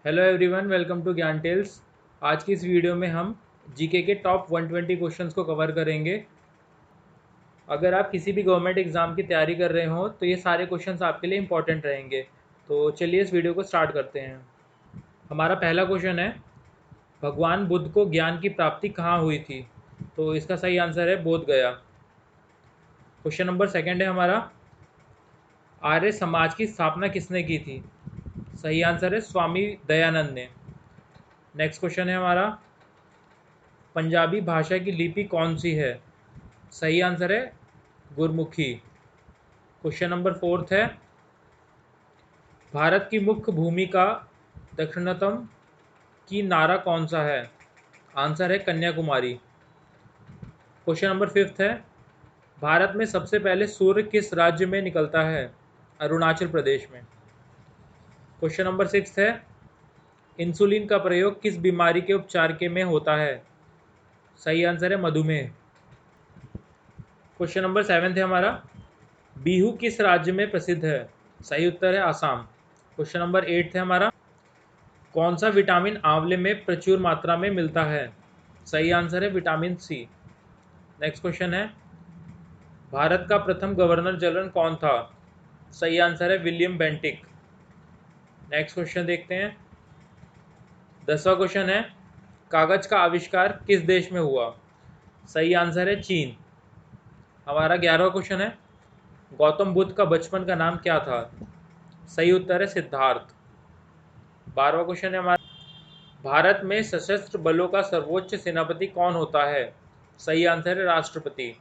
Hello everyone, welcome to ज्ञान tales. आज की इस वीडियो में हम जीके के टॉप 120 क्वेश्चंस को कवर करेंगे। अगर आप किसी भी गवर्नमेंट एग्ज़ाम की तैयारी कर रहे हो तो ये सारे क्वेश्चंस आपके लिए इंपॉर्टेंट रहेंगे। तो चलिए इस वीडियो को स्टार्ट करते हैं। हमारा पहला क्वेश्चन है, भगवान बुद्ध को ज्ञान की प्राप्ति कहाँ हुई थी? तो इसका सही आंसर है बोध गया। क्वेश्चन नंबर सेकंड है हमारा, आर्य समाज की स्थापना किसने की थी? सही आंसर है स्वामी दयानंद ने। नेक्स्ट क्वेश्चन है हमारा, पंजाबी भाषा की लिपि कौन सी है? सही आंसर है गुरमुखी। क्वेश्चन नंबर फोर्थ है, भारत की मुख्य भूमि का दक्षिणतम की नारा कौन सा है? आंसर है कन्याकुमारी। क्वेश्चन नंबर फिफ्थ है, भारत में सबसे पहले सूर्य किस राज्य में निकलता है? अरुणाचल प्रदेश में। क्वेश्चन नंबर सिक्स है, इंसुलिन का प्रयोग किस बीमारी के उपचार के में होता है? सही आंसर है मधुमेह। क्वेश्चन नंबर सेवेंथ है हमारा, बिहू किस राज्य में प्रसिद्ध है? सही उत्तर है आसाम। क्वेश्चन नंबर एट है हमारा, कौन सा विटामिन आंवले में प्रचुर मात्रा में मिलता है? सही आंसर है विटामिन सी। नेक्स्ट क्वेश्चन है, भारत का प्रथम गवर्नर जनरल कौन था? सही आंसर है विलियम बेंटिक। नेक्स्ट क्वेश्चन देखते हैं। 10वां क्वेश्चन है, कागज का आविष्कार किस देश में हुआ? सही आंसर है चीन। हमारा 11वां क्वेश्चन है, गौतम बुद्ध का बचपन का नाम क्या था? सही उत्तर है सिद्धार्थ। 12वां क्वेश्चन है हमारा, भारत में सशस्त्र बलों का सर्वोच्च सेनापति कौन होता है? सही आंसर है राष्ट्रपति।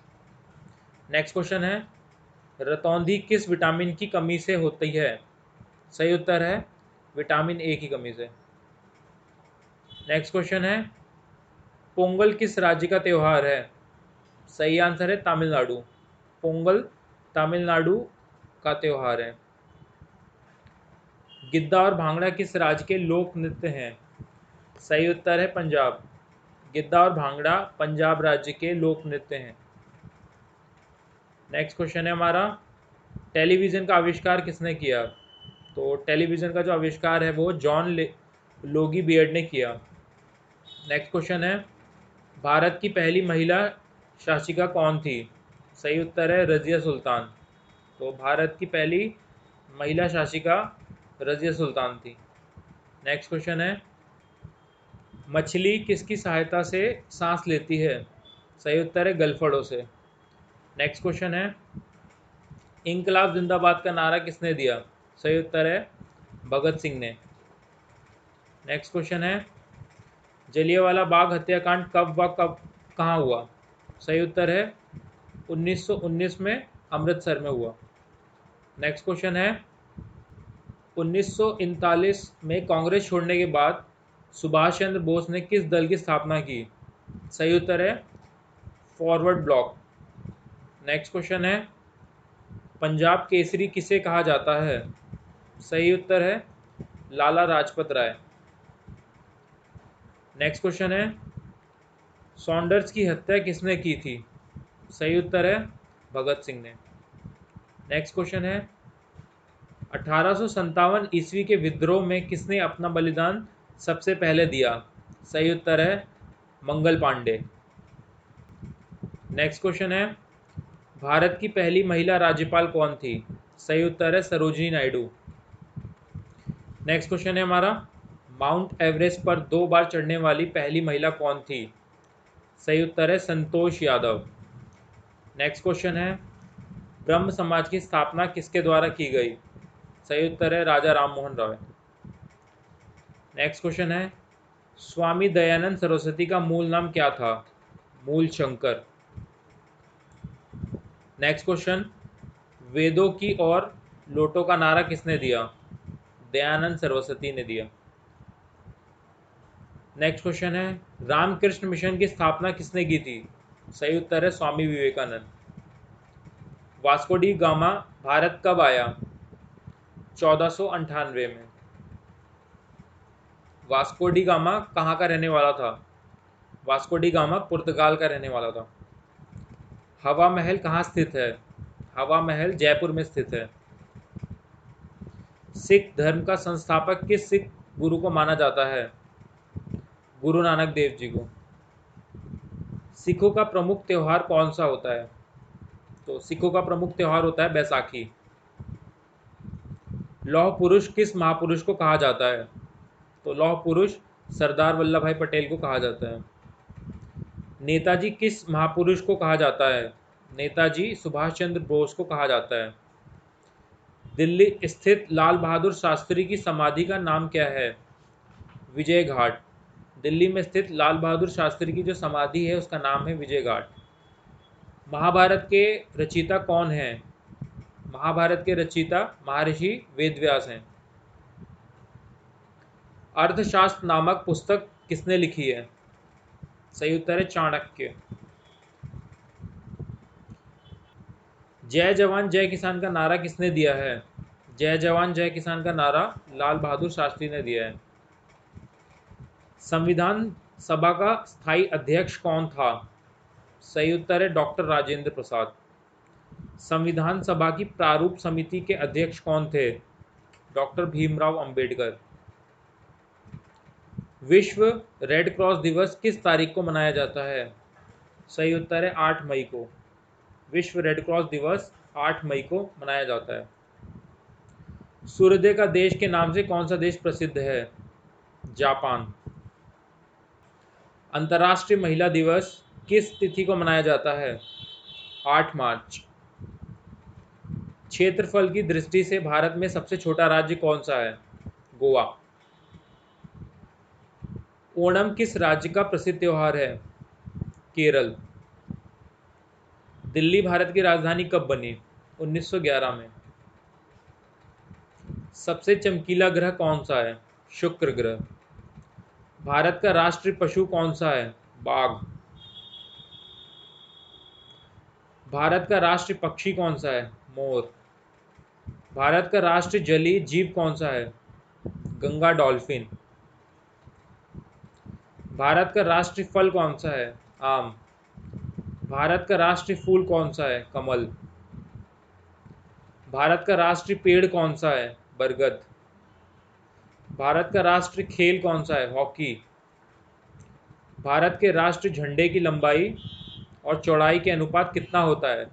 नेक्स्ट क्वेश्चन है, रतौंधी किस विटामिन की कमी से होती है? सही उत्तर है विटामिन ए की कमी से। नेक्स्ट क्वेश्चन है, पोंगल किस राज्य का त्यौहार है? सही आंसर है तमिलनाडु। पोंगल तमिलनाडु का त्यौहार है। गिद्दा और भांगड़ा किस राज्य के लोक नृत्य हैं? सही उत्तर है पंजाब। गिद्दा और भांगड़ा पंजाब राज्य के लोक नृत्य हैं। नेक्स्ट क्वेश्चन है हमारा, टेलीविज़न का आविष्कार किसने किया? तो टेलीविज़न का जो आविष्कार है वो जॉन लोगी बियर्ड ने किया। नेक्स्ट क्वेश्चन है, भारत की पहली महिला शासिका कौन थी? सही उत्तर है रज़िया सुल्तान। तो भारत की पहली महिला शासिका रज़िया सुल्तान थी। नेक्स्ट क्वेश्चन है, मछली किसकी सहायता से सांस लेती है? सही उत्तर है गलफड़ों से। नेक्स्ट क्वेश्चन है, इंकलाब जिंदाबाद का नारा किसने दिया? सही उत्तर है भगत सिंह ने। नेक्स्ट क्वेश्चन है, जलियांवाला बाग हत्याकांड कब व कब कहाँ हुआ? सही उत्तर है 1919 में अमृतसर में हुआ। नेक्स्ट क्वेश्चन है, 1939 में कांग्रेस छोड़ने के बाद सुभाष चंद्र बोस ने किस दल की स्थापना की? सही उत्तर है फॉरवर्ड ब्लॉक। नेक्स्ट क्वेश्चन है, पंजाब केसरी किसे कहा जाता है? सही उत्तर है लाला लाजपत राय। नेक्स्ट क्वेश्चन है, सॉन्डर्स की हत्या किसने की थी? सही उत्तर है भगत सिंह ने। नेक्स्ट क्वेश्चन है, 1857 ईस्वी के विद्रोह में किसने अपना बलिदान सबसे पहले दिया? सही उत्तर है मंगल पांडे। नेक्स्ट क्वेश्चन है, भारत की पहली महिला राज्यपाल कौन थी? सही उत्तर है सरोजिनी नायडू। नेक्स्ट क्वेश्चन है हमारा, माउंट एवरेस्ट पर 2 बार चढ़ने वाली पहली महिला कौन थी? सही उत्तर है संतोष यादव। नेक्स्ट क्वेश्चन है, ब्रह्म समाज की स्थापना किसके द्वारा की गई? सही उत्तर है राजा राम मोहन रॉय। नेक्स्ट क्वेश्चन है, स्वामी दयानंद सरस्वती का मूल नाम क्या था? मूल शंकर। नेक्स्ट क्वेश्चन, वेदों की और लोटों का नारा किसने दिया? दयानंद सरस्वती ने दिया। नेक्स्ट क्वेश्चन है, रामकृष्ण मिशन की स्थापना किसने की थी? सही उत्तर है Swami Vivekananda. Vasco da Gama Bharat कब आया? 1498 में। वास्को डी गामा कहाँ का रहने वाला था? वास्को डी गामा पुर्तगाल का रहने वाला था। हवा महल कहाँ स्थित है? हवा महल जयपुर में स्थित है। सिख धर्म का संस्थापक किस सिख गुरु को माना जाता है? गुरु नानक देव जी को। सिखों का प्रमुख त्यौहार कौन सा होता है? तो सिखों का प्रमुख त्यौहार होता है बैसाखी। लौह पुरुष किस महापुरुष को कहा जाता है? तो लौह पुरुष सरदार वल्लभ भाई पटेल को कहा जाता है। नेताजी किस महापुरुष को कहा जाता है? नेताजी सुभाष चंद्र बोस को कहा जाता है। दिल्ली स्थित लाल बहादुर शास्त्री की समाधि का नाम क्या है? विजय घाट। दिल्ली में स्थित लाल बहादुर शास्त्री की जो समाधि है उसका नाम है विजय घाट। महाभारत के रचयिता कौन हैं? महाभारत के रचयिता महर्षि वेदव्यास हैं। अर्थशास्त्र नामक पुस्तक किसने लिखी है? सही उत्तर है चाणक्य। जय जवान जय किसान का नारा किसने दिया है? जय जवान जय किसान का नारा लाल बहादुर शास्त्री ने दिया है। संविधान सभा का स्थायी अध्यक्ष कौन था? सही उत्तर है डॉक्टर राजेंद्र प्रसाद। संविधान सभा की प्रारूप समिति के अध्यक्ष कौन थे? डॉक्टर भीमराव अंबेडकर। विश्व रेड क्रॉस दिवस किस तारीख को मनाया जाता है? सही उत्तर है 8 मई को। विश्व रेड क्रॉस दिवस 8 मई को मनाया जाता है। सूर्योदय का देश के नाम से कौन सा देश प्रसिद्ध है? जापान। अंतर्राष्ट्रीय महिला दिवस किस तिथि को मनाया जाता है? 8 मार्च। क्षेत्रफल की दृष्टि से भारत में सबसे छोटा राज्य कौन सा है? गोवा। ओणम किस राज्य का प्रसिद्ध त्योहार है? केरल। दिल्ली भारत की राजधानी कब बनी? 1911 में। सबसे चमकीला ग्रह कौन सा है? शुक्र ग्रह। भारत का राष्ट्रीय पशु कौन सा है? बाघ। भारत का राष्ट्रीय पक्षी कौन सा है? मोर। भारत का राष्ट्रीय जलीय जीव कौन सा है? गंगा डॉल्फिन। भारत का राष्ट्रीय फल कौन सा है? आम। भारत का राष्ट्रीय फूल कौन सा है? कमल। भारत का राष्ट्रीय पेड़ कौन सा है? बरगद। भारत का राष्ट्रीय खेल कौन सा है? हॉकी। भारत के राष्ट्रीय झंडे की लंबाई और चौड़ाई के अनुपात कितना होता है?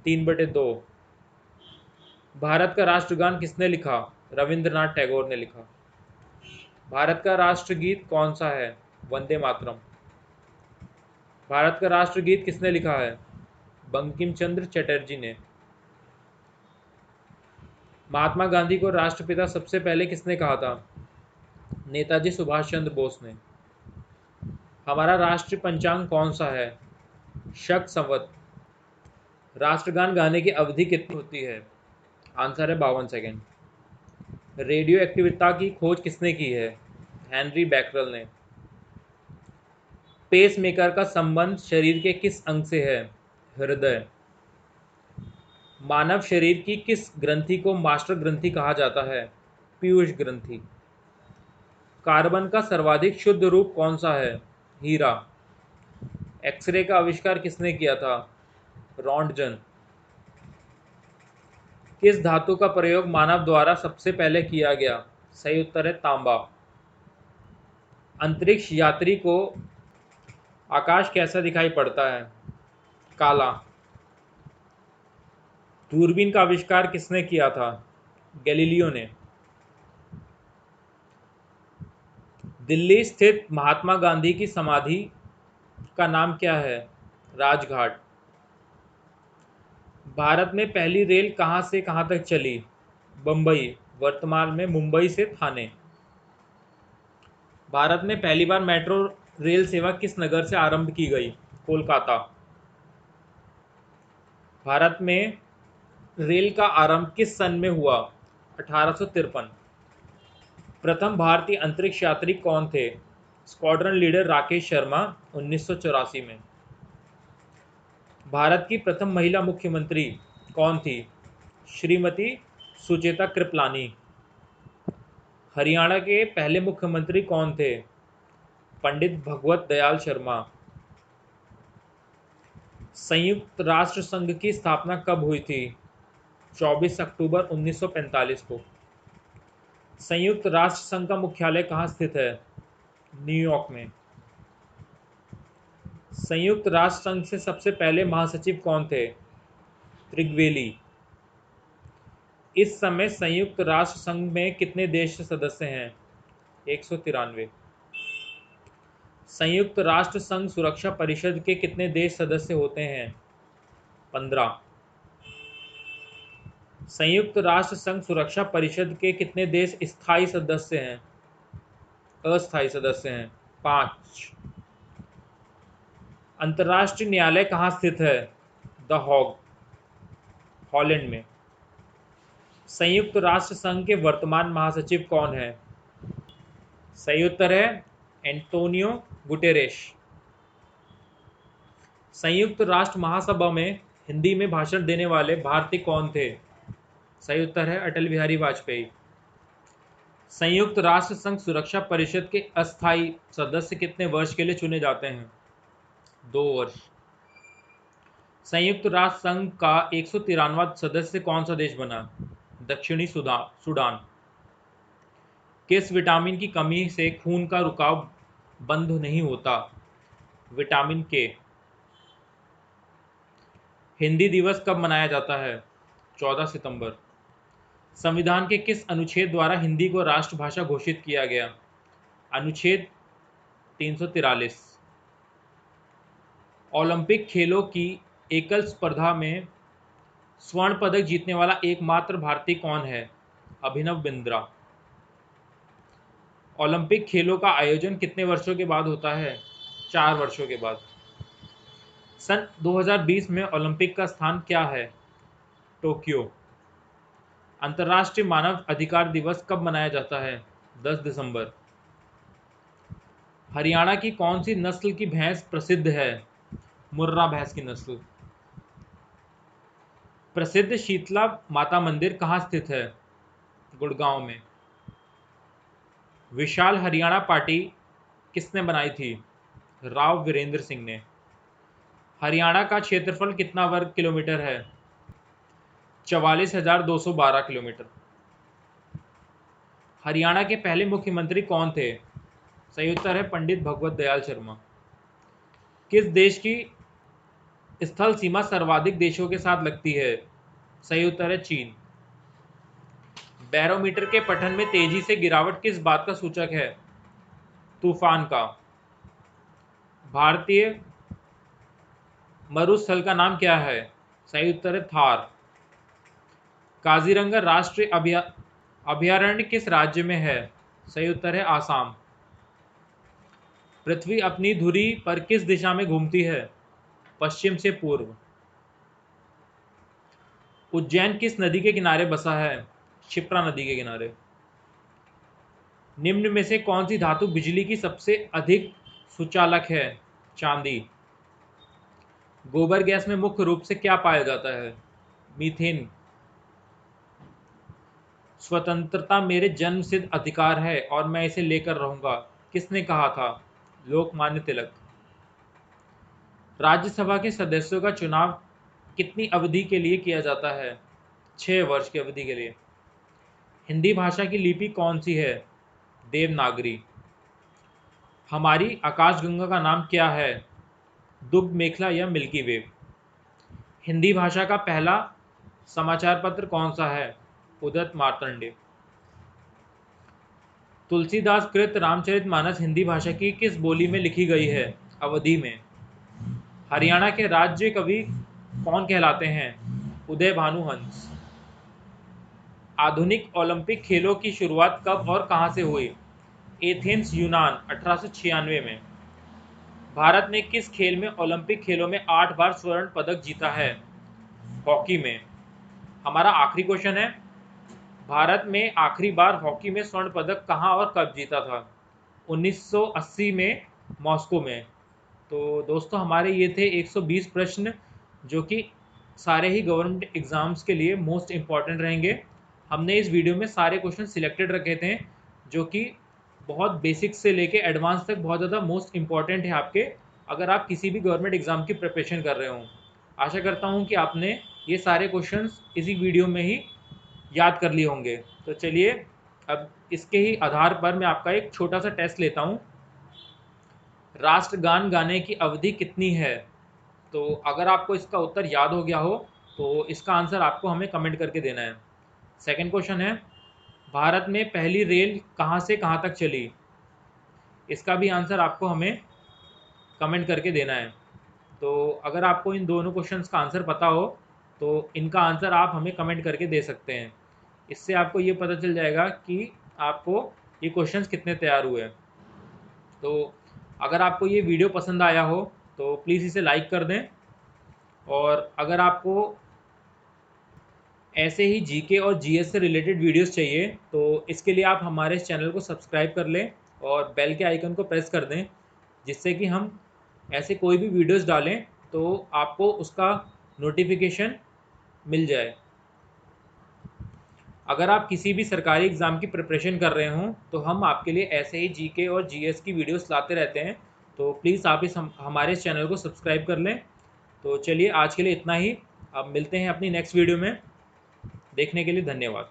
3/2। भारत का राष्ट्रगान किसने लिखा? रविंद्रनाथ टैगोर ने लिखा। भारत का राष्ट्रगीत कौन सा है? वंदे मातरम। भारत का राष्ट्रगीत किसने लिखा है? बंकिम चंद्र चटर्जी ने। महात्मा गांधी को राष्ट्रपिता सबसे पहले किसने कहा था? नेताजी सुभाष चंद्र बोस ने। हमारा राष्ट्रीय पंचांग कौन सा है? शक संवत। राष्ट्रगान गाने की अवधि कितनी होती है? आंसर है 52 सेकेंड। रेडियो एक्टिविटी की खोज किसने की है? हेनरी बैकरल ने। पेस मेकर का संबंध शरीर के किस अंग से है? हृदय। मानव शरीर की किस ग्रंथि को मास्टर ग्रंथि कहा जाता है? पीयूष ग्रंथि। कार्बन का सर्वाधिक शुद्ध रूप कौन सा है? हीरा। एक्सरे का आविष्कार किसने किया था? रॉन्टजन। किस धातु का प्रयोग मानव द्वारा सबसे पहले किया गया? सही उत्तर है तांबा। अंतरिक्ष यात्री को आकाश कैसा दिखाई पड़ता है? काला। दूरबीन का आविष्कार किसने किया था? गैलीलियो ने। दिल्ली स्थित महात्मा गांधी की समाधि का नाम क्या है? राजघाट। भारत में पहली रेल कहां से कहां तक चली? बम्बई, वर्तमान में मुंबई से थाने। भारत में पहली बार मेट्रो रेल सेवा किस नगर से आरंभ की गई? कोलकाता। भारत में रेल का आरंभ किस सन में हुआ? 1853। प्रथम भारतीय अंतरिक्ष यात्री कौन थे? स्क्वाड्रन लीडर राकेश शर्मा, 1984 में। भारत की प्रथम महिला मुख्यमंत्री कौन थी? श्रीमती सुचेता कृपलानी। हरियाणा के पहले मुख्यमंत्री कौन थे? पंडित भगवत दयाल शर्मा। संयुक्त राष्ट्र संघ की स्थापना कब हुई थी? 24 अक्टूबर 1945 को। संयुक्त राष्ट्र संघ का मुख्यालय कहाँ स्थित है? न्यूयॉर्क में। संयुक्त राष्ट्र संघ से सबसे पहले महासचिव कौन थे? त्रिगवेली। इस समय संयुक्त राष्ट्र संघ में कितने देश सदस्य हैं? 193। संयुक्त राष्ट्र संघ सुरक्षा परिषद के कितने देश सदस्य होते हैं? 15। संयुक्त राष्ट्र संघ सुरक्षा परिषद के कितने देश स्थायी सदस्य हैं? अस्थायी सदस्य हैं? 5। अंतर्राष्ट्रीय न्यायालय कहाँ स्थित है? द हॉग, हॉलैंड में। संयुक्त राष्ट्र संघ के वर्तमान महासचिव कौन है? सही उत्तर है एंटोनियो गुटेरेश। संयुक्त राष्ट्र महासभा में हिंदी में भाषण देने वाले भारतीय कौन थे? सही उत्तर है अटल बिहारी वाजपेयी। संयुक्त राष्ट्र संघ सुरक्षा परिषद के अस्थायी सदस्य कितने वर्ष के लिए चुने जाते हैं? 2 वर्ष। संयुक्त राष्ट्र संघ का 193वां सदस्य कौन सा देश बना? दक्षिणी सूडान। किस विटामिन की कमी से खून का रुकाव बंद नहीं होता? विटामिन के। हिंदी दिवस कब मनाया जाता है? 14 सितंबर। संविधान के किस अनुच्छेद द्वारा हिंदी को राष्ट्रभाषा घोषित किया गया? अनुच्छेद 343। ओलंपिक खेलों की एकल स्पर्धा में स्वर्ण पदक जीतने वाला एकमात्र भारतीय कौन है? अभिनव बिंद्रा। ओलंपिक खेलों का आयोजन कितने वर्षों के बाद होता है? 4 वर्षों के बाद। सन 2020 में ओलंपिक का स्थान क्या है? टोक्यो। अंतर्राष्ट्रीय मानव अधिकार दिवस कब मनाया जाता है? 10 दिसंबर। हरियाणा की कौन सी नस्ल की भैंस प्रसिद्ध है? मुर्रा भैंस की नस्ल। प्रसिद्ध शीतला माता मंदिर कहाँ स्थित है? गुड़गांव में। विशाल हरियाणा पार्टी किसने बनाई थी? राव वीरेंद्र सिंह ने। हरियाणा का क्षेत्रफल कितना वर्ग किलोमीटर है? 44,212 किलोमीटर। हरियाणा के पहले मुख्यमंत्री कौन थे? सही उत्तर है पंडित भगवत दयाल शर्मा। किस देश की स्थल सीमा सर्वाधिक देशों के साथ लगती है? सही उत्तर है चीन। बैरोमीटर के पठन में तेजी से गिरावट किस बात का सूचक है? तूफान का। भारतीय मरुस्थल का नाम क्या है? सही उत्तर है थार। काजीरंगा राष्ट्रीय अभयारण्य किस राज्य में है? सही उत्तर है आसाम। पृथ्वी अपनी धुरी पर किस दिशा में घूमती है? पश्चिम से पूर्व। उज्जैन किस नदी के किनारे बसा है? क्षिप्रा नदी के किनारे। निम्न में से कौन सी धातु बिजली की सबसे अधिक सुचालक है? चांदी। गोबर गैस में मुख्य रूप से क्या पाया जाता है? मीथेन। स्वतंत्रता मेरे जन्मसिद्ध अधिकार है और मैं इसे लेकर रहूंगा, किसने कहा था? लोकमान्य तिलक। राज्यसभा के सदस्यों का चुनाव कितनी अवधि के लिए किया जाता है? 6 वर्ष की अवधि के लिए। हिंदी भाषा की लिपि कौन सी है? देवनागरी। हमारी आकाशगंगा का नाम क्या है? दुग्ध मेखला या मिल्की वे। हिंदी भाषा का पहला समाचार पत्र कौन सा है? उदत मार्तंडे। तुलसीदास कृत रामचरितमानस हिंदी भाषा की किस बोली में लिखी गई है? अवधी में। हरियाणा के राज्य कवि कौन कहलाते हैं? उदय भानु हंस। आधुनिक ओलंपिक खेलों की शुरुआत कब और कहां से हुई? एथेंस यूनान 1896 में। भारत ने किस खेल में ओलंपिक खेलों में 8 बार स्वर्ण पदक जीता है? हॉकी में। हमारा आखिरी क्वेश्चन है, भारत में आखिरी बार हॉकी में स्वर्ण पदक कहां और कब जीता था? 1980 में मॉस्को में। तो दोस्तों हमारे ये थे 120 प्रश्न जो कि सारे ही गवर्नमेंट एग्जाम्स के लिए मोस्ट इम्पॉर्टेंट रहेंगे। हमने इस वीडियो में सारे क्वेश्चन सिलेक्टेड रखे थे जो कि बहुत बेसिक से लेके एडवांस तक बहुत ज़्यादा मोस्ट इम्पॉर्टेंट है आपके, अगर आप किसी भी गवर्नमेंट एग्जाम की प्रिपरेशन कर रहे हों। आशा करता हूँ कि आपने ये सारे क्वेश्चंस इसी वीडियो में ही याद कर लिए होंगे। तो चलिए अब इसके ही आधार पर मैं आपका एक छोटा सा टेस्ट लेता हूँ। राष्ट्रगान गाने की अवधि कितनी है? तो अगर आपको इसका उत्तर याद हो गया हो तो इसका आंसर आपको हमें कमेंट करके देना है। सेकंड क्वेश्चन है, भारत में पहली रेल कहाँ से कहाँ तक चली? इसका भी आंसर आपको हमें कमेंट करके देना है। तो अगर आपको इन दोनों क्वेश्चंस का आंसर पता हो तो इनका आंसर आप हमें कमेंट करके दे सकते हैं। इससे आपको ये पता चल जाएगा कि आपको ये क्वेश्चंस कितने तैयार हुए हैं। तो अगर आपको ये वीडियो पसंद आया हो तो प्लीज़ इसे लाइक कर दें, और अगर आपको ऐसे ही जीके और जीएस से रिलेटेड वीडियोस चाहिए तो इसके लिए आप हमारे इस चैनल को सब्सक्राइब कर लें और बेल के आइकन को प्रेस कर दें, जिससे कि हम ऐसे कोई भी वीडियोस डालें तो आपको उसका नोटिफिकेशन मिल जाए। अगर आप किसी भी सरकारी एग्ज़ाम की प्रिपरेशन कर रहे हों तो हम आपके लिए ऐसे ही जीके और जीएस की वीडियोस लाते रहते हैं। तो प्लीज़ आप हमारे इस चैनल को सब्सक्राइब कर लें। तो चलिए आज के लिए इतना ही, अब मिलते हैं अपनी नेक्स्ट वीडियो में। देखने के लिए धन्यवाद।